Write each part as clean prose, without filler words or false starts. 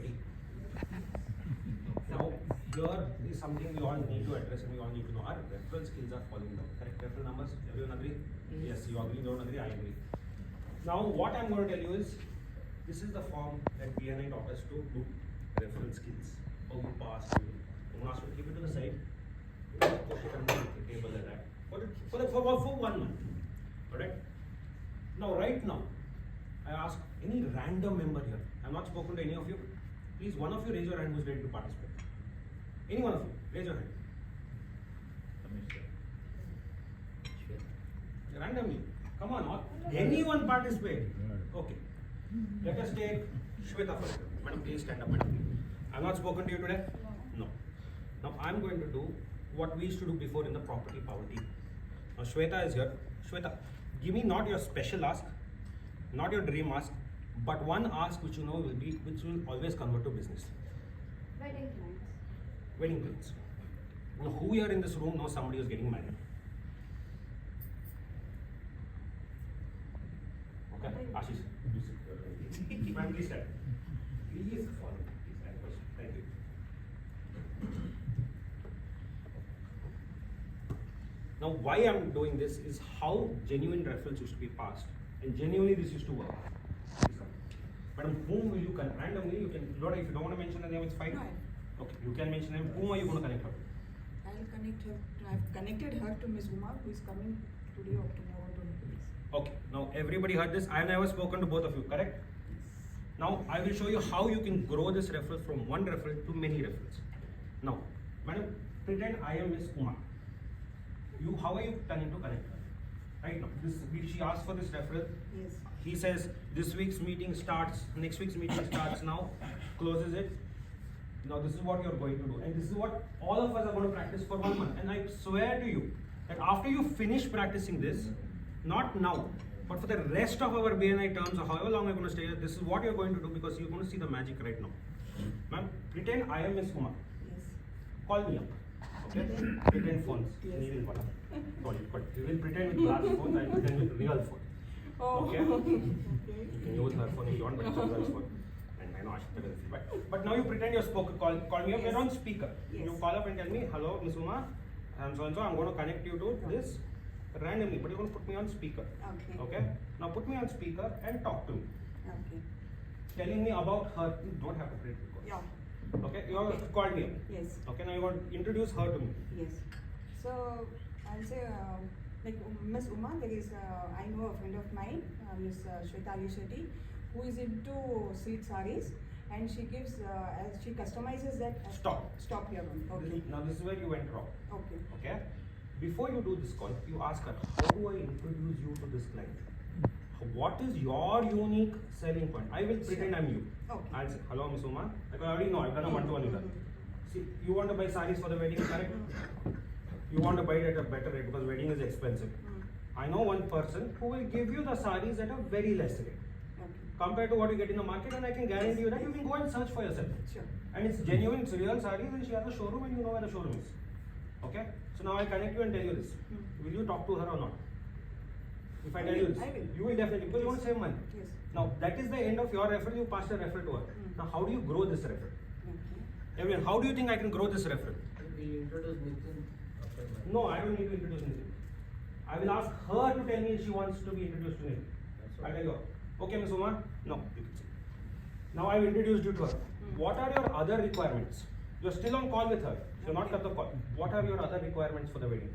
sweaty. Now, here is something we all need to address and we all need to know. Our referral skills are falling down. Correct? Referral numbers? Everyone agree? Yes, you agree, don't agree? I agree. Now, what I'm going to tell you is, this is the form that BNI taught us to do referral skills. How you pass. I'm going to ask you to keep it to the side. Push it under the table like that. For 1 month. Alright? Now, right now, I ask any random member here. I'm not spoken to any of you. Please, one of you raise your hand who's ready to participate. Any one of you, raise your hand. Randomly. Come on, anyone participate. Okay. Let us take Shweta first. Madam, please stand up, madam. I'm not spoken to you today? No. Now I'm going to do what we used to do before in the property power team. Now Shweta is here. Shweta, give me not your special ask, not your dream ask, but one ask which you know which will always convert to business. Wedding plans. Wedding plans. Now who here in this room knows somebody who's getting married? Okay, Ashish. Ma'am, please stand. Please follow. Please stand first. Thank you. Now, why I'm doing this is how genuine referrals used to be passed, and genuinely this used to work. Madam, whom will you connect? Randomly, you can. Lord, if you don't want to mention the name, it's fine. No. Okay, you can mention them. Whom are you going to connect her to? I'll connect her. I've connected her to Ms. Uma, who is coming today or tomorrow to the place. Okay, now everybody heard this. I have never spoken to both of you, correct? Now I will show you how you can grow this referral from one referral to many referrals. Now, madam, pretend I am Miss Uma. How are you planning to connect her? Right now, she asked for this referral. Yes. He says this week's meeting starts, next week's meeting starts now, closes it. Now this is what you're going to do, and this is what all of us are going to practice for 1 month. And I swear to you that after you finish practicing this, not now, but for the rest of our BNI terms or however long we're going to stay here, this is what you're going to do because you're going to see the magic right now. Ma'am, pretend I am Miss Uma. Yes. Call me up. Okay? Pretend phones. Yes. Sorry, but we will pretend with glass phones, I pretend with real phone. Oh. Okay? Okay. You can use her phone if you want, but it's a girl's phone. And I know Ashita will feel. But now you pretend you're spoken. Call me up. Yes. You're on speaker. Yes. You call up and tell me, hello, Miss Uma. I'm so and so. I'm going to connect you to this randomly, but you're going to put me on speaker. Okay. Okay? Now put me on speaker and talk to me. Okay. Telling me about her. You don't have to create record. Yeah. Okay? You have called me up. Yes. Okay, now you want to introduce her to me. Yes. So I'll say, like Miss Uma, there is I know a friend of mine, Miss Shweta Shetty, who is into silk sarees, and she gives as she customizes that. Stop here. Okay. Now this is where you went wrong. Okay. Okay? Before you do this call, you ask her, how do I introduce you to this client? What is your unique selling point? I will pretend I'm you. Okay. I'll say, hello, Miss Uma. I already know, I've done a one-to-one with her. See, you want to buy sarees for the wedding, correct? You want to buy it at a better rate because wedding is expensive. I know one person who will give you the sarees at a very less rate. Okay. Compared to what you get in the market, and I can guarantee you that you can go and search for yourself. Sure. And it's genuine, it's real sarees, and she has a showroom and you know where the showroom is. Okay? So now I connect you and tell you this. Will you talk to her or not? If I tell you this, I will. you will definitely, because you want to save money. Yes. Now that is the end of your referral, you pass the referral to her. Now how do you grow this referral? Okay. Everyone, how do you think I can grow this referral? We introduce Nitin after my. No, I don't need to introduce Nitin. I will ask her to tell me if she wants to be introduced to Nitin. I tell you, okay, Ms. Uma? No, you can say. Now I've introduced you to her. What are your other requirements? You're still on call with her. So not cut the call. What are your other requirements for the wedding?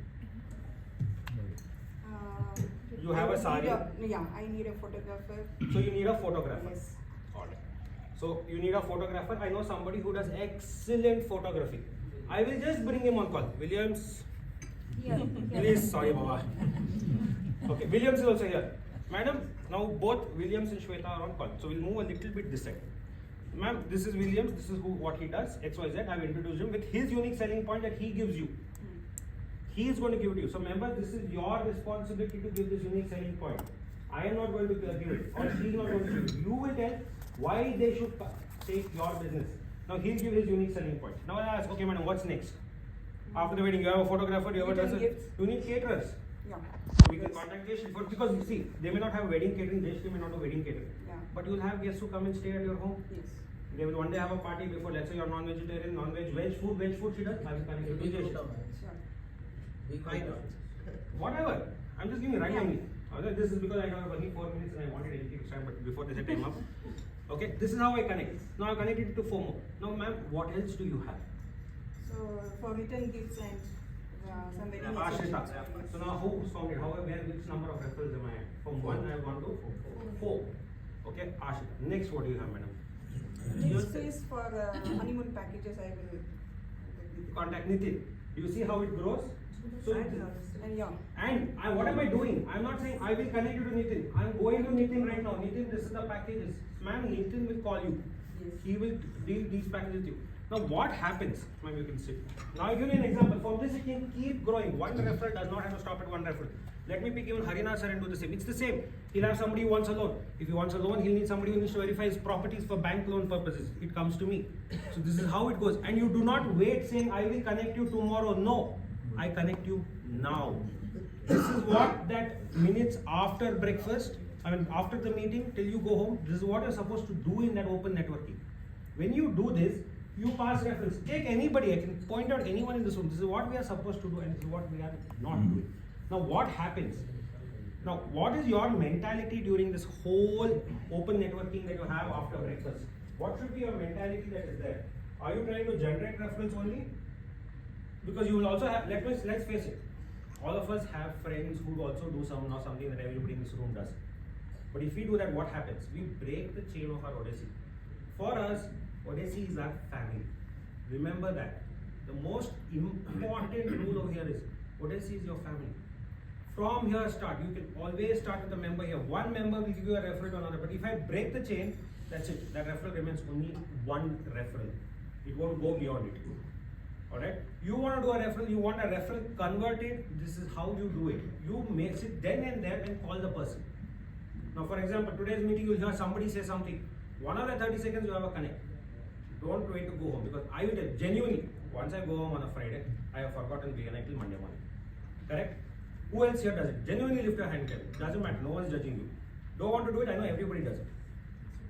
You have a sari? I need a photographer. So you need a photographer. Yes. Alright. So you need a photographer. I know somebody who does excellent photography. I will just bring him on call. Williams. Yeah. Please, sorry, Baba. Okay, Williams is also here. Madam, now both Williams and Shweta are on call. So we'll move a little bit this side. Ma'am, this is Williams. This is what he does. XYZ. I've introduced him with his unique selling point that he gives you. He is going to give it to you. So remember, this is your responsibility to give this unique selling point. I am not going to give it, or she is not going to give it. You will tell why they should take your business. Now he'll give his unique selling point. Now I ask, okay, madam, what's next? After the wedding, you have a photographer, you have a dresser. You need caterers. Yeah. So we can contact Desh for, because you see, they may not have wedding catering, Desh may not have wedding catering. Yeah. But you will have guests who come and stay at your home. Yes. They will one day have a party before, let's say you're non-vegetarian, non-veg, veg food she does, I will connect you to Jay. Sure. Why not? Whatever. I'm just giving randomly. This is because I have only 4 minutes and I wanted anything time, but before they set time up. Okay, this is how I connect. Now I connected it to FOMO. Now, ma'am, what else do you have? So for return gifts and some wedding Ashrita. accessories. So now who's found it? Which number of referrals am I at? From 1 I have gone to 4. Okay, Ashrita. Next, what do you have, madam? Next is for honeymoon packages. I will Contact Nitin. Do you see how it grows? So and yeah. And what am I doing? I'm not saying I will connect you to Nitin. I'm going to Nitin right now. Nitin, this is the packages. Ma'am, Nitin will call you. Yes. He will deal these packages with you. Now what happens? Ma'am, you can sit. Now I'll give you an example. From this it can keep growing. One referral does not have to stop at one referral. Let me pick even Harina sir and do the same. It's the same. He'll have somebody who wants a loan. If he wants a loan, he'll need somebody who needs to verify his properties for bank loan purposes. It comes to me. So this is how it goes. And you do not wait saying, I will connect you tomorrow. No. I connect you now. This is what that minutes after breakfast, after the meeting till you go home, this is what you're supposed to do in that open networking. When you do this, you pass reference. Take anybody, I can point out anyone in this room. This is what we are supposed to do and this is what we are not doing. Now what happens? Now what is your mentality during this whole open networking that you have after breakfast? What should be your mentality that is there? Are you trying to generate referrals only? Because you will also have, let's face it, all of us have friends who also do something that everybody in this room does. But if we do that, what happens? We break the chain of our Odyssey. For us, Odyssey is our family. Remember that. The most important rule over here is, Odyssey is your family. From here start, you can always start with a member here. One member will give you a referral to another. But if I break the chain, that's it. That referral remains only one referral. It won't go beyond it. Alright? You want to do a referral, you want a referral converted, this is how you do it. You make it then and there and call the person. Now for example, today's meeting you'll hear somebody say something. 1 hour and 30 seconds you have a connect. Don't wait to go home because I will tell genuinely, once I go home on a Friday, I have forgotten BNI till Monday morning. Correct? Who else here does it? Genuinely lift your hand. Doesn't matter, no one is judging you. Don't want to do it, I know everybody does it.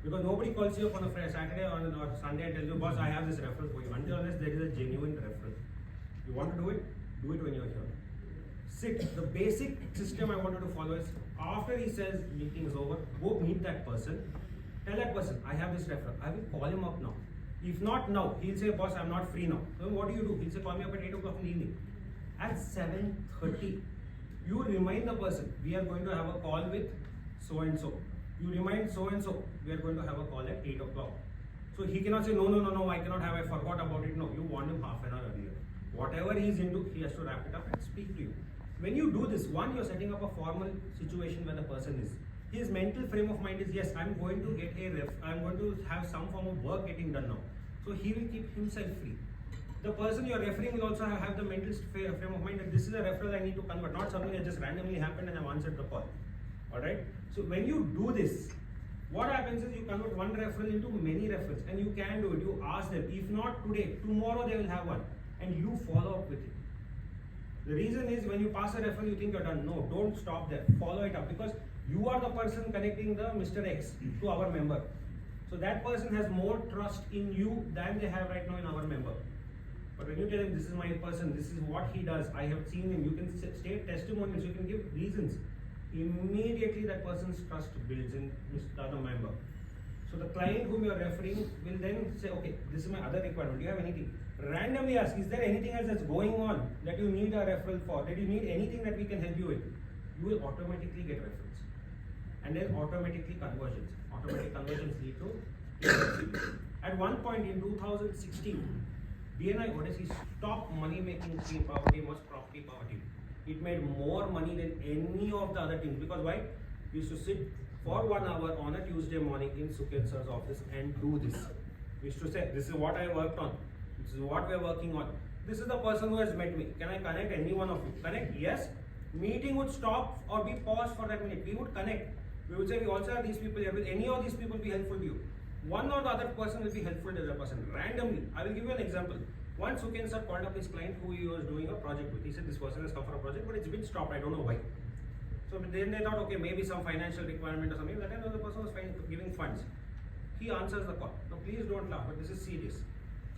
Because nobody calls you up on a Friday, Saturday or Sunday and tells you, boss, I have this referral for you. Until unless there is a genuine referral. You want to do it? Do it when you're here. Sit. The basic system I want you to follow is, after he says meeting is over, go meet that person. Tell that person, I have this referral. I will call him up now. If not now, he'll say, boss, I'm not free now. Then what do? He'll say, call me up at 8 o'clock in the evening. At 7:30, you remind the person, we are going to have a call with so and so. You remind so and so, we are going to have a call at 8 o'clock. So he cannot say, no, I cannot have, I forgot about it. No, you want him half an hour earlier. Whatever he is into, he has to wrap it up and speak to you. When you do this, one, you're setting up a formal situation where the person is. His mental frame of mind is, yes, I'm going to get I'm going to have some form of work getting done now. So he will keep himself free. The person you're referring will also have the mental frame of mind that this is a referral I need to convert, not something that just randomly happened and I've answered the call. Alright? So when you do this, what happens is you convert one referral into many referrals and you can do it. You ask them, if not today, tomorrow they will have one and you follow up with it. The reason is when you pass a referral, you think you're done. No, don't stop there. Follow it up because you are the person connecting the Mr. X to our member. So that person has more trust in you than they have right now in our member. But when you tell him this is my person, this is what he does, I have seen him, you can state testimonials, you can give reasons. Immediately that person's trust builds in the other member. So the client whom you are referring will then say, okay, this is my other requirement. Do you have anything? Randomly ask, is there anything else that's going on that you need a referral for? That you need anything that we can help you with? You will automatically get referrals. And then automatically conversions. Automatic conversions lead to at one point in 2016, BNI Odyssey stopped money making team. Power team was property power team. It made more money than any of the other teams. Because why? We used to sit for 1 hour on a Tuesday morning in Sukhet sir's office and do this. We used to say, this is what I worked on. This is what we are working on. This is the person who has met me. Can I connect any one of you? Connect? Yes. Meeting would stop or be paused for that minute. We would connect. We would say, we also have these people here. Will any of these people be helpful to you? One or the other person will be helpful to the other person. Randomly. I will give you an example. Once Sukhet sir called up his client who he was doing a project with. He said, this person has come for a project, but it's been stopped. I don't know why. So then they thought, okay, maybe some financial requirement or something. That time the person was giving funds. He answers the call. Now please don't laugh, but this is serious.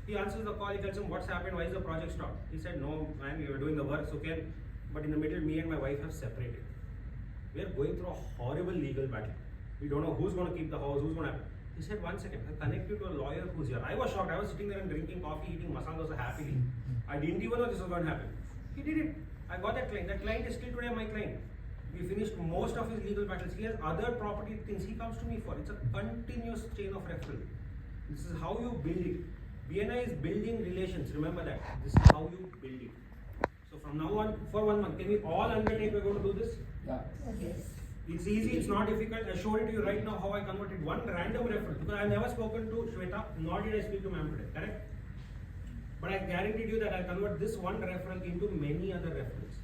He answers the call, he tells him what's happened, why is the project stopped? He said, no man, we were doing the work, okay, but in the middle, me and my wife have separated. We are going through a horrible legal battle. We don't know who's going to keep the house, who's going to happen. He said, 1 second, I connect you to a lawyer who's here. I was shocked. I was sitting there and drinking coffee, eating masala dosa happily. I didn't even know this was going to happen. He did it. I got that client. That client is still today my client. We finished most of his legal battles. He has other property things he comes to me for. It's a continuous chain of referral. This is how you build it. BNI is building relations. Remember that. This is how you build it. So from now on, for 1 month, can we all undertake we're going to do this? Yeah. Yes. It's easy, it's not difficult. I showed it to you right now how I converted one random referral. Because I've never spoken to Shweta, nor did I speak to ma'am today, correct? But I guaranteed you that I convert this one referral into many other referrals.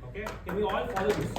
Okay? Can we all follow this?